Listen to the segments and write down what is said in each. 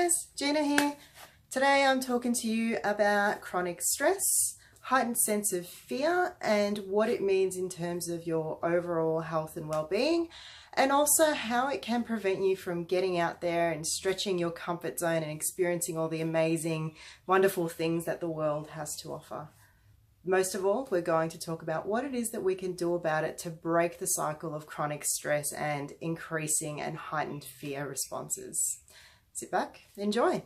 guys, Gena here. Today I'm talking to you about chronic stress, heightened sense of fear, and what it means in terms of your overall health and well-being, and also how it can prevent you from getting out there and stretching your comfort zone and experiencing all the amazing, wonderful things that the world has to offer. Most of all, we're going to talk about what it is that we can do about it to break the cycle of chronic stress and increasing and heightened fear responses. Sit back, enjoy.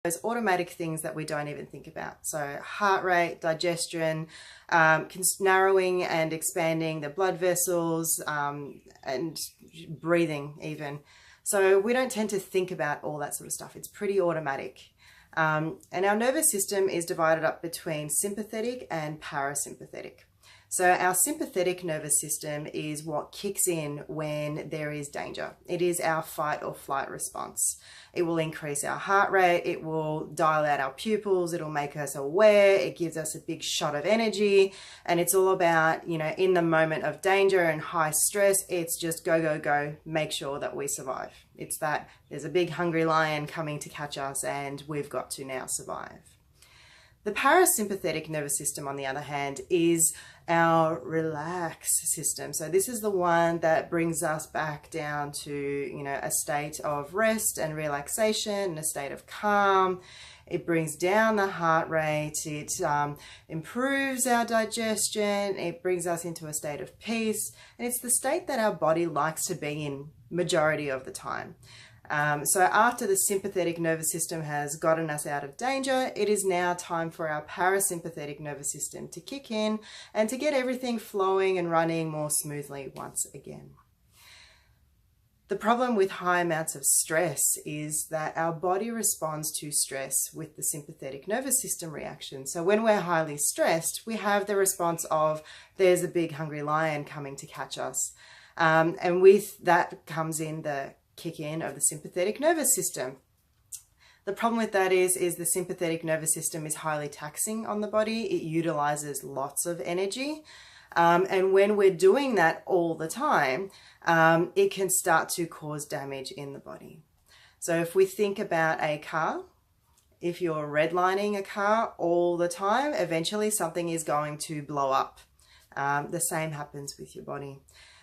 Those automatic things that we don't even think about. So heart rate, digestion, narrowing and expanding the blood vessels, and breathing even. So we don't tend to think about all that sort of stuff. It's pretty automatic. And our nervous system is divided up between sympathetic and parasympathetic. So our sympathetic nervous system is what kicks in when there is danger. It is our fight or flight response. It will increase our heart rate, it will dial out our pupils, it'll make us aware, it gives us a big shot of energy, and it's all about, in the moment of danger and high stress, it's just go, go, go, make sure that we survive. It's that there's a big hungry lion coming to catch us and we've got to now survive. The parasympathetic nervous system, on the other hand, is our relaxed system. So this is the one that brings us back down to, a state of rest and relaxation, a state of calm. It brings down the heart rate. It improves our digestion. It brings us into a state of peace. And it's the state that our body likes to be in majority of the time. So after the sympathetic nervous system has gotten us out of danger, it is now time for our parasympathetic nervous system to kick in and to get everything flowing and running more smoothly once again. The problem with high amounts of stress is that our body responds to stress with the sympathetic nervous system reaction. So when we're highly stressed, we have the response of there's a big hungry lion coming to catch us. And with that comes in the kick in of the sympathetic nervous system. The problem with that is the sympathetic nervous system is highly taxing on the body. It utilizes lots of energy. And when we're doing that all the time, it can start to cause damage in the body. So if we think about a car, if you're redlining a car all the time, eventually something is going to blow up. The same happens with your body.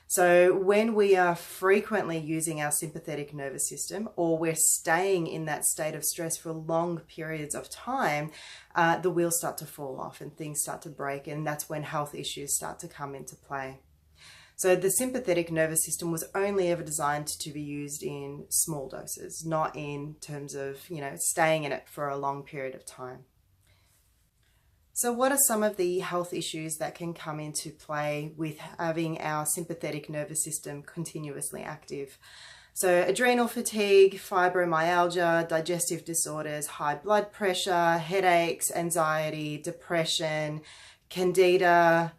So when we are frequently using our sympathetic nervous system, or we're staying in that state of stress for long periods of time, the wheels start to fall off and things start to break, and that's when health issues start to come into play. So the sympathetic nervous system was only ever designed to be used in small doses, not in terms of, staying in it for a long period of time. So what are some of the health issues that can come into play with having our sympathetic nervous system continuously active? So adrenal fatigue, fibromyalgia, digestive disorders, high blood pressure, headaches, anxiety, depression, candida,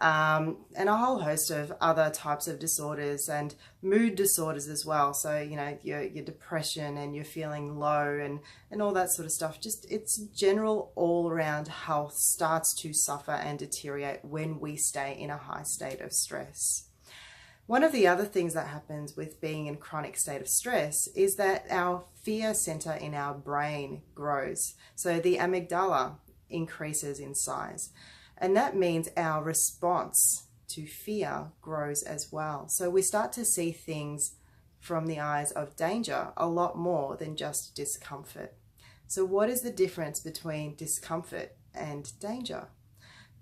and a whole host of other types of disorders and mood disorders as well. So, your depression and you're feeling low and all that sort of stuff. Just it's general all around health starts to suffer and deteriorate when we stay in a high state of stress. One of the other things that happens with being in chronic state of stress is that our fear center in our brain grows. So the amygdala increases in size. And that means our response to fear grows as well. So we start to see things from the eyes of danger a lot more than just discomfort. So what is the difference between discomfort and danger?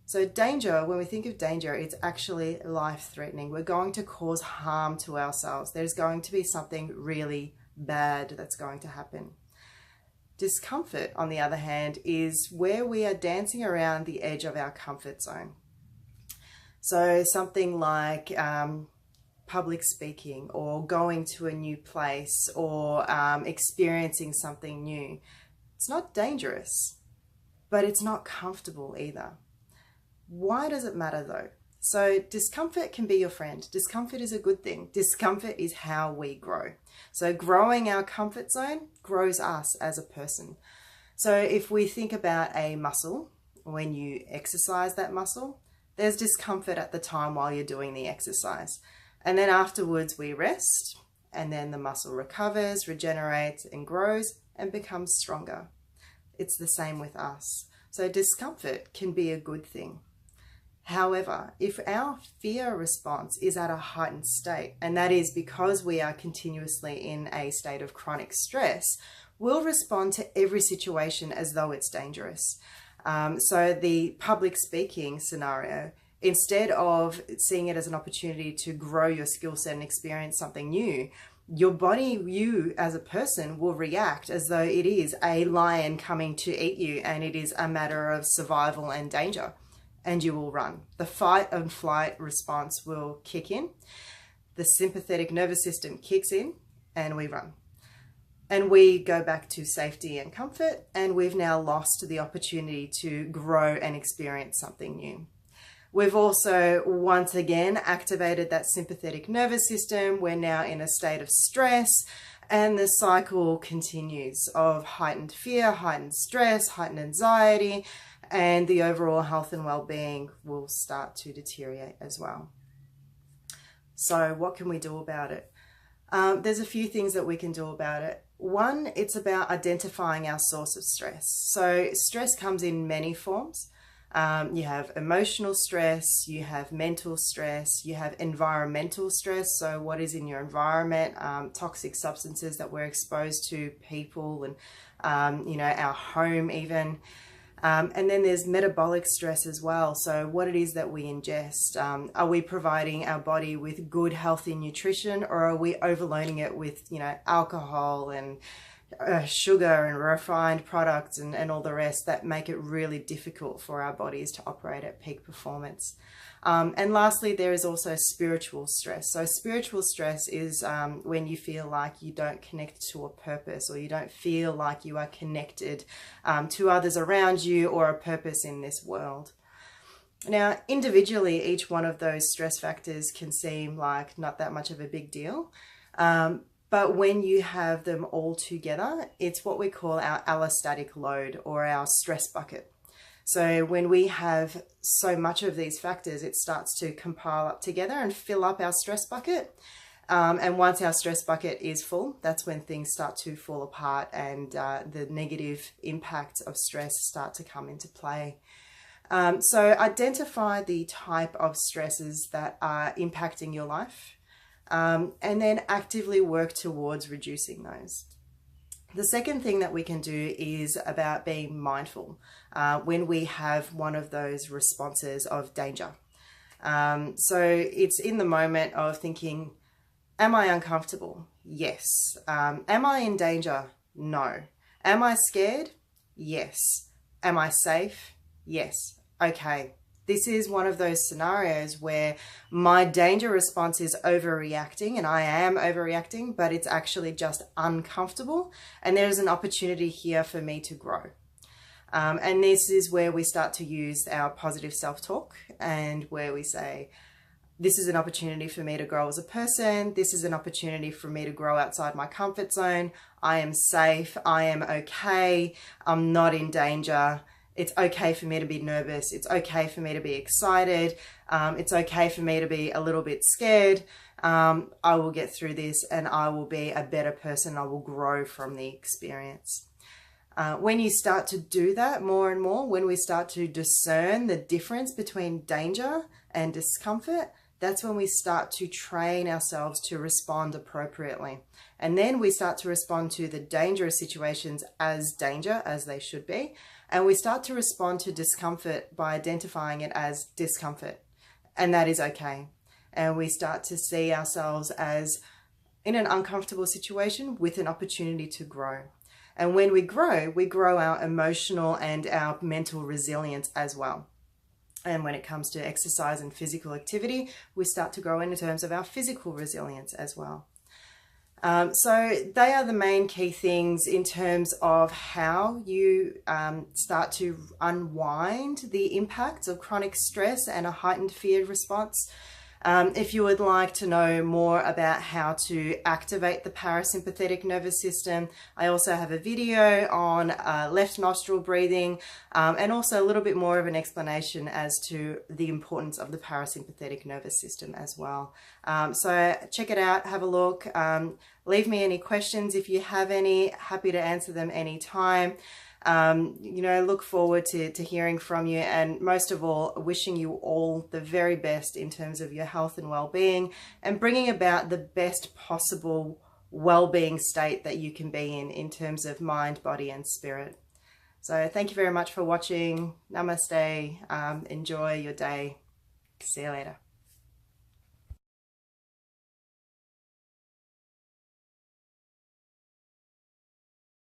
So danger, when we think of danger, it's actually life-threatening. We're going to cause harm to ourselves. There's going to be something really bad that's going to happen. Discomfort, on the other hand, is where we are dancing around the edge of our comfort zone. So something like public speaking, or going to a new place, or experiencing something new. It's not dangerous, but it's not comfortable either. Why does it matter though? So discomfort can be your friend. Discomfort is a good thing. Discomfort is how we grow. So growing our comfort zone grows us as a person. So if we think about a muscle, when you exercise that muscle, there's discomfort at the time while you're doing the exercise. And then afterwards we rest and then the muscle recovers, regenerates, and grows and becomes stronger. It's the same with us. So discomfort can be a good thing. However, if our fear response is at a heightened state, and that is because we are continuously in a state of chronic stress, we'll respond to every situation as though it's dangerous. So the public speaking scenario, instead of seeing it as an opportunity to grow your skill set and experience something new, your body, you as a person, will react as though it is a lion coming to eat you and it is a matter of survival and danger. And you will run. The fight and flight response will kick in. The sympathetic nervous system kicks in and we run. And we go back to safety and comfort, and we've now lost the opportunity to grow and experience something new. We've also once again activated that sympathetic nervous system. We're now in a state of stress, and the cycle continues of heightened fear, heightened stress, heightened anxiety, and the overall health and well-being will start to deteriorate as well. So what can we do about it? There's a few things that we can do about it. One, it's about identifying our source of stress. So stress comes in many forms. You have emotional stress, you have mental stress, you have environmental stress. So what is in your environment, toxic substances that we're exposed to, people, and our home even. And then there's metabolic stress as well. So what it is that we ingest. Are we providing our body with good, healthy nutrition, or are we overloading it with, alcohol and sugar and refined products and all the rest that make it really difficult for our bodies to operate at peak performance? And lastly, there is also spiritual stress. So spiritual stress is when you feel like you don't connect to a purpose, or you don't feel like you are connected to others around you or a purpose in this world. Now, individually, each one of those stress factors can seem like not that much of a big deal. But when you have them all together, it's what we call our allostatic load, or our stress bucket. So when we have so much of these factors, it starts to compile up together and fill up our stress bucket. And once our stress bucket is full, that's when things start to fall apart, and the negative impacts of stress start to come into play. So identify the type of stresses that are impacting your life, and then actively work towards reducing those. The second thing that we can do is about being mindful when we have one of those responses of danger. So it's in the moment of thinking, am I uncomfortable? Yes. Am I in danger? No. Am I scared? Yes. Am I safe? Yes. Okay. This is one of those scenarios where my danger response is overreacting, and I am overreacting, but it's actually just uncomfortable. And there's an opportunity here for me to grow. And this is where we start to use our positive self-talk, and where we say, this is an opportunity for me to grow as a person. This is an opportunity for me to grow outside my comfort zone. I am safe. I am okay. I'm not in danger. It's okay for me to be nervous. It's okay for me to be excited. It's okay for me to be a little bit scared. I will get through this, and I will be a better person. I will grow from the experience. When you start to do that more and more, when we start to discern the difference between danger and discomfort, that's when we start to train ourselves to respond appropriately. And then we start to respond to the dangerous situations as danger, as they should be. And we start to respond to discomfort by identifying it as discomfort. And that is okay. And we start to see ourselves as in an uncomfortable situation with an opportunity to grow. And when we grow our emotional and our mental resilience as well. And when it comes to exercise and physical activity, we start to grow in terms of our physical resilience as well. So they are the main key things in terms of how you start to unwind the impacts of chronic stress and a heightened fear response. If you would like to know more about how to activate the parasympathetic nervous system, I also have a video on left nostril breathing, and also a little bit more of an explanation as to the importance of the parasympathetic nervous system as well. So check it out, have a look, leave me any questions if you have any, happy to answer them anytime. You know, look forward to hearing from you, and most of all, wishing you all the very best in terms of your health and well-being, and bringing about the best possible well-being state that you can be in terms of mind, body, and spirit. So thank you very much for watching. Namaste. Enjoy your day. See you later.